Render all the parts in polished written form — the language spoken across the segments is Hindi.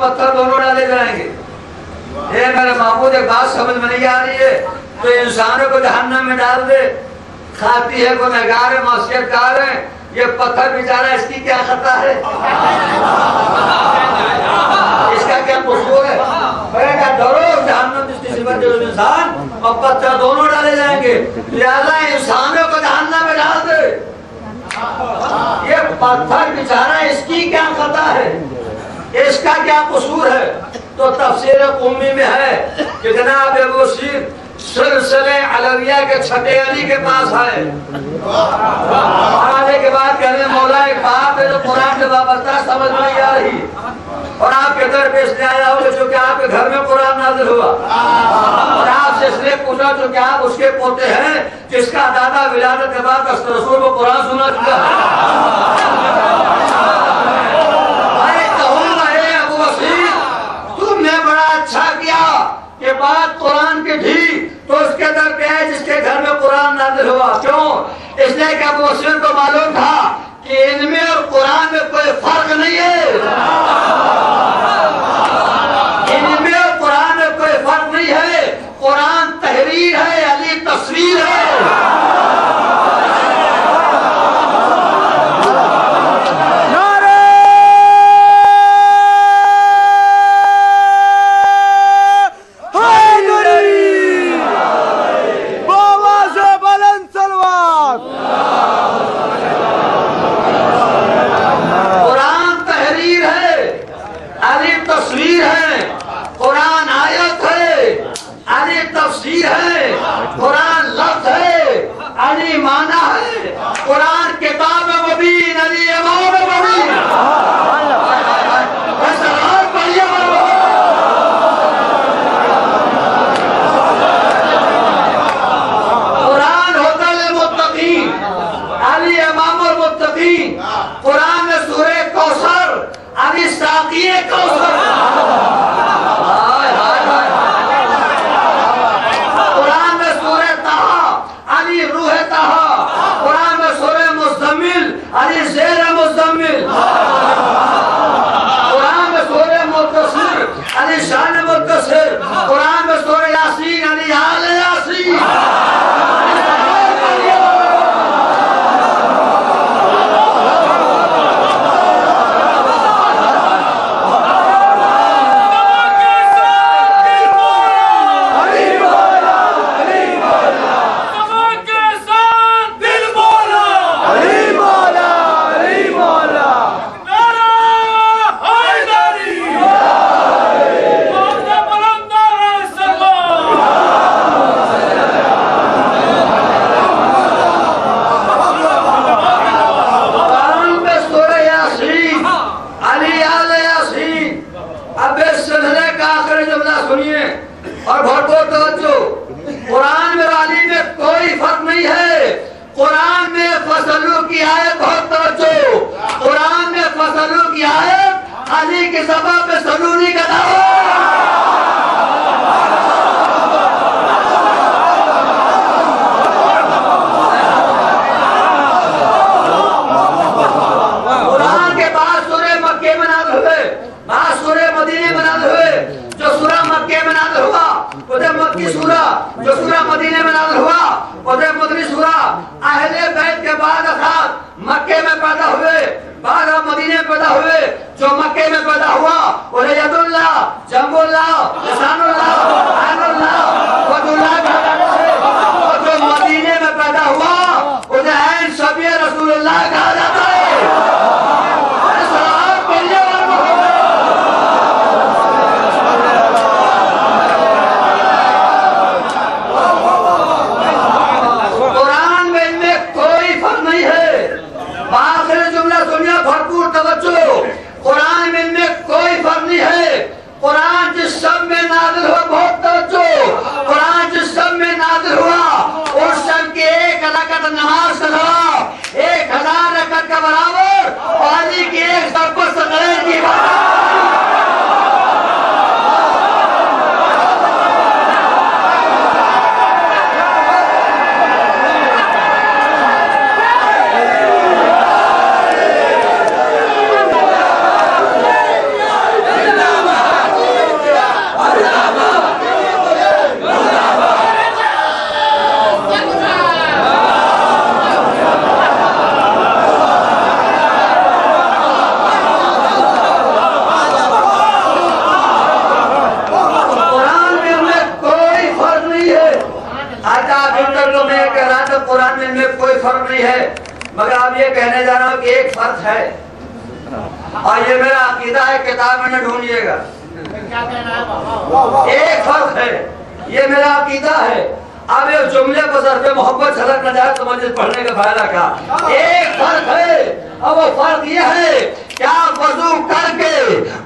पत्थर दोनों डाले जाएंगे। ये मेरे महमूद एक बात समझ में नहीं आ रही है, तो इंसानों को जहन्नम में डाल दे, खाती है गुनहगार है, मासियतकार है, ये पत्थर बेचारा इसकी क्या खता है, इसका क्या कसूर है? क्या डरो जहन्नम जिसकी सिफत इंसान और पत्थर दोनों डाले जाएंगे, लिहाजा इंसानों को जहन्नम में डाल दे। ये पत्थर बेचारा इसकी क्या खता है, इसका क्या कसूर है? तो तफसीर उम्मी में है कि जनाब अबू सीर सिलसिले अलविया के छठे अली के पास है। आने के बाद कहने मौला एक बात है जो कुरान के बाबता समझ में नहीं आ रही, और आपके दर पे इसलिए आया हो जो कि आपके घर में कुरान नाज़िल हुआ, और आपसे इसलिए पूछा जो कि आप उसके पोते हैं जिसका दादा विलादत के बाद रसूल को कुरान सुना चुका है। अच्छा किया कि बात कुरान की थी तो उसके दर पे है जिसके घर में कुरान नाज़िल हुआ। क्यों? इसलिए कि अबू बकर को मालूम था कि इनमें और कुरान में कोई फर्क नहीं है, इनमें और कुरान में कोई फर्क नहीं है। कुरान तहरीर है, अली तस्वीर है। कुरान में इनमें कोई फर्क नहीं है, मगर आप ये कहने जा रहा हूँ कि एक फर्क है, और ये मेरा अकीदा है, किताब में ढूंढिएगा। एक फर्क है, ये मेरा अकीदा है। अब ये जुमले पर सर पे मोहब्बत छलक न जाए तो मुझे पढ़ने का फायदा क्या। एक फर्क है, और वो फर्क ये है क्या वजू करके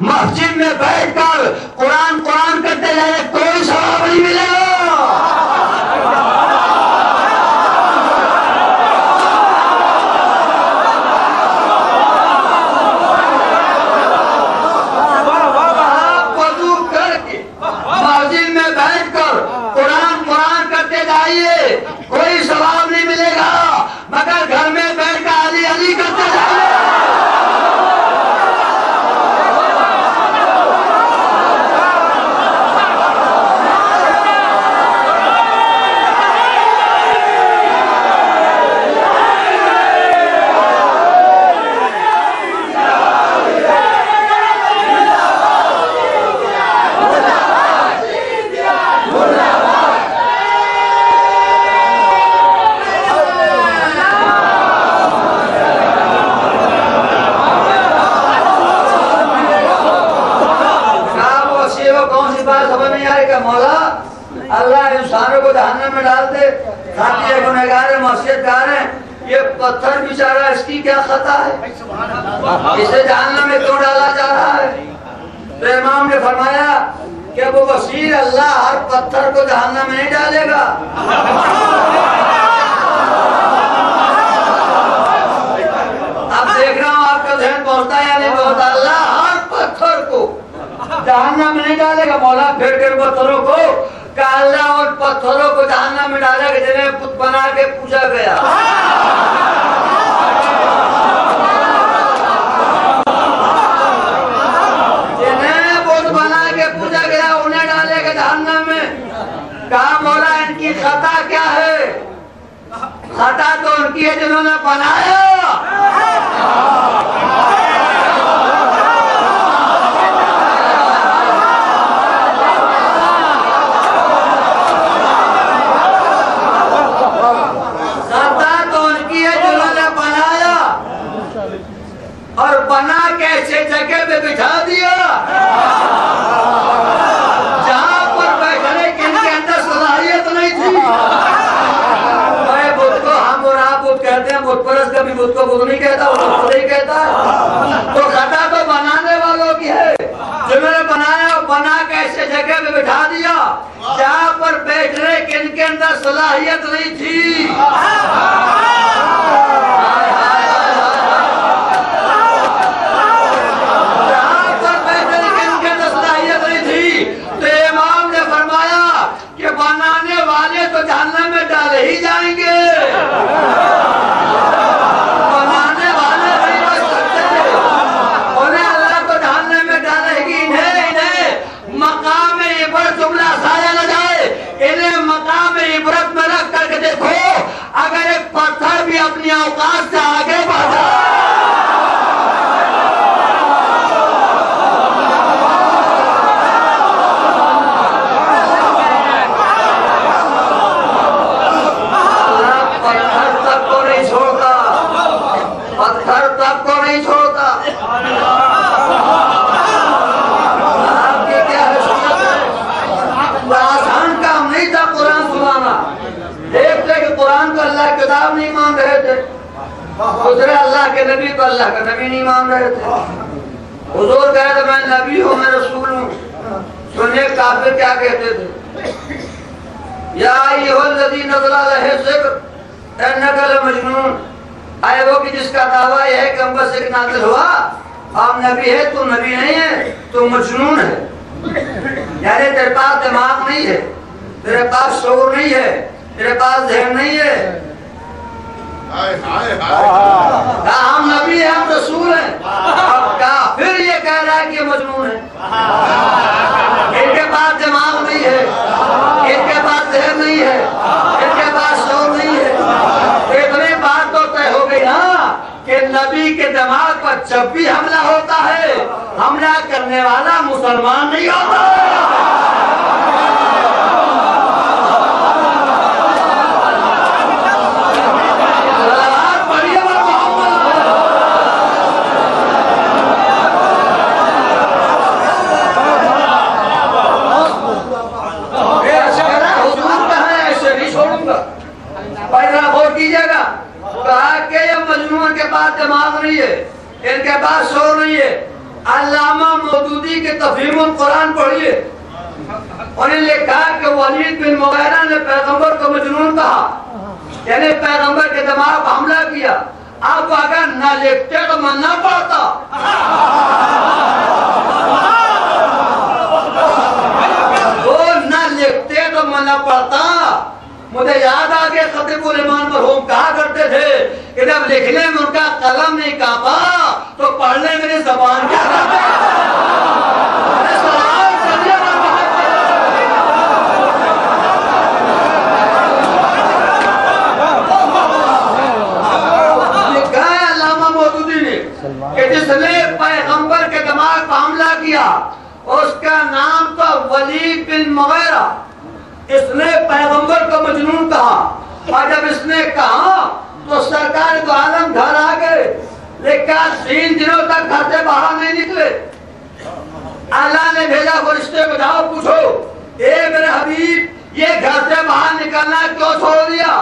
मस्जिद में बैठकर कुरान करते जाए कोई सवाब नहीं मिलेगा। कोई सवाब नहीं मिलेगा, मगर घर में बैठकर अली अली करते जाइए। मौला अल्लाह इंसानों को जहन्नम में डाल दे, खाती है गुनहगार है, मस्जिदगार है, ये पत्थर बेचारा इसकी क्या खता है, इसे जहन्नम में क्यों डाला जा रहा है। तो इमाम ने फरमाया कि अबू बशीर अल्लाह हर पत्थर को जहन्नम में नहीं डालेगा। अब देख रहा हूँ आपका ध्यान पहुंचता है या नहीं पहुंचता। अल्लाह हर पत्थर को जहन्नम में नहीं डालेगा। मौला फिर के पत्थरों को अल्लाह और पत्थरों को जहन्नम में डालेगा जिन्हें बुत बना के पूजा गया। जिन्हें बुत बना के पूजा गया उन्हें डालेगा जहन्नम में। कहा मौला इनकी खता क्या है। खता तो उनकी है जिन्होंने बनाया। और बना के ऐसे जगह पे बिठा दिया जहां पर बैठने के इनके अंदर सलाहियत नहीं थी। मैं बुत को हम और आप बुत कहते हैं, बुत परस्त कभी बुत को बुत नहीं कहता, वो खुद ही कहता है। तो खता तो बनाने वालों की है, जिन्होंने बनाया और बना के ऐसे जगह पे बिठा दिया जहां पर बैठने के इनके अंदर सलाहियत नहीं थी। बनाने वाले तो जहन्नम में डाले ही जाएंगे, बनाने वाले नहीं बच सकते। उन्हें अल्लाह तो जहन्नम में डालेगी। इन्हें मकाम इबरत जुमला साया न जाए, इन्हें मकाम इबरत में रख करके देखो, अगर एक पत्थर भी अपनी औकात से आगे बढ़ जाए किताब नहीं मान रहे थे, दूसरे अल्लाह के नबी को अल्लाह का नबी नहीं मान रहे थे। हुजूर कहे तो मैं नबी हूँ, मैं रसूल हूँ। सुनिए काफिर क्या कहते थे, या अय्युहल्लज़ी नज़ला अलैहि ज़िक्र इन्नका लमजनून। आए वो कि जिसका दावा यह है कि हम पर ज़िक्र नाज़िल हुआ, आप नबी है, तू नबी नहीं है, तू मजनून है। यानी तेरे पास दिमाग नहीं है, तेरे पास शऊर नहीं है, तेरे पास ज़हन नहीं है। हम नबी हैं, हम रसूल हैं। अब काफिर ये कह रहा है कि मजनून है। इनके पास दिमाग नहीं है, इनके पास ज़हन नहीं है, इनके पास शऊर नहीं है। इतनी बात तो तय हो गई ना कि नबी के दिमाग पर जब भी हमला होता है, हमला करने वाला मुसलमान नहीं होता। कहा कि ये मजनून के पास दिमाग नहीं है, इनके पास शोर नहीं है। अल्लामा मौदूदी के तफहीमुल कुरान पढ़िए, उन्हें लिखा कि वलीद बिन मुगीरा ने पैगंबर को मजनून कहा, यानी पैगंबर के दिमाग पर हमला किया। अब अगर न लिखते तो मन न पड़ता। वो न लिखते तो मन न पड़ता। मुझे याद आ गया खतीबुल इमान मरहूम कहा करते थे कि जब लिखने में उनका कलम नहीं कांपा तो पढ़ने में जबान क्या कांपे। कि जिसने पैगंबर के दिमाग पर हमला किया उसका नाम तो वलीद बिन मुगीरा, इसने पैगंबर को मजनून कहा। और जब इसने कहा तो सरकार दो आलम घर आ गए, लेकिन 3 दिनों तक घर से बाहर नहीं निकले। अल्लाह ने भेजा फरिश्ते को, जाओ पूछो ए मेरे हबीब ये घर से बाहर निकलना क्यों छोड़ दिया।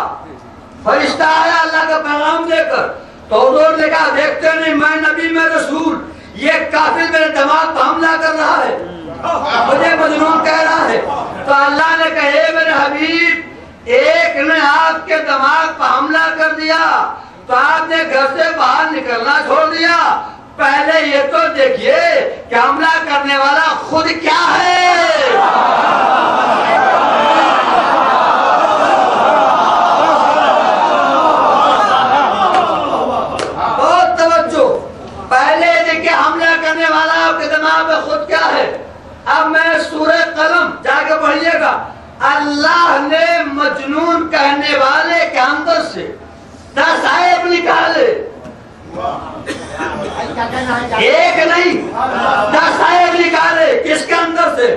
फरिश्ता आया अल्लाह का पैगाम देकर, तो हुजूर ने कहा देखते नहीं मैं नबी मैं रसूल, ये काफिर मेरे दिमाग पर हमला कर रहा है, मुझे मजनून कह रहा है। तो अल्लाह ने कहा मेरे हबीब एक ने आपके दिमाग पर हमला कर दिया तो आपने घर से बाहर निकलना छोड़ दिया। पहले ये तो देखिए कि हमला करने वाला खुद क्या है। बहुत तवज्जो, पहले देखिए हमला करने वाला आपके दिमाग में खुद क्या है। अब मैं सूरह कलम जाके पढ़िएगा, अल्लाह ने मजनून कहने वाले के अंदर से 10 आयत निकाले, एक नहीं 10 आयत निकाले। किसके अंदर से?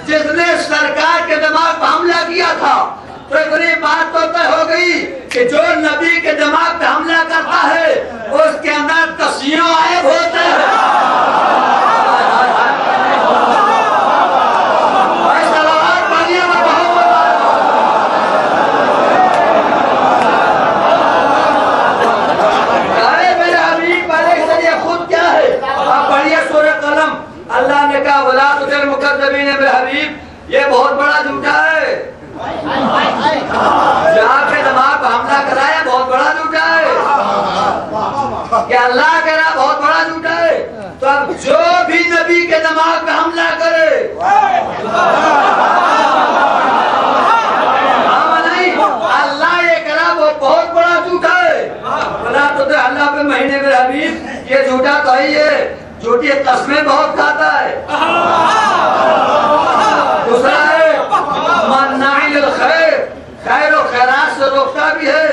जिसने सरकार के दिमाग पर हमला किया था। तो इतनी बात तो तय हो गई कि जो नबी के दिमाग पे हमला करता है उसके अंदर 10 आयत होते हैं। अल्लाह ने कहा वला तुतिल मुकद्दबीन मेरे हबीब ये बहुत बड़ा झूठा है, जो आपके दिमाग पर हमला कराया बहुत बड़ा झूठा है, कि अल्लाह कह रहा बहुत बड़ा झूठा है। तो अब जो भी नबी के दिमाग पे हमला करे नहीं, अल्लाह ये कह रहा वो बहुत बड़ा झूठा है। वला तुतिल अल्लाह पे महीने मेरे हबीब ये झूठा तो ही है, झूठी कस्में बहुत खाता है। दूसरा है मन्नाइल खैर, खैर और खैरात से रोकता भी है।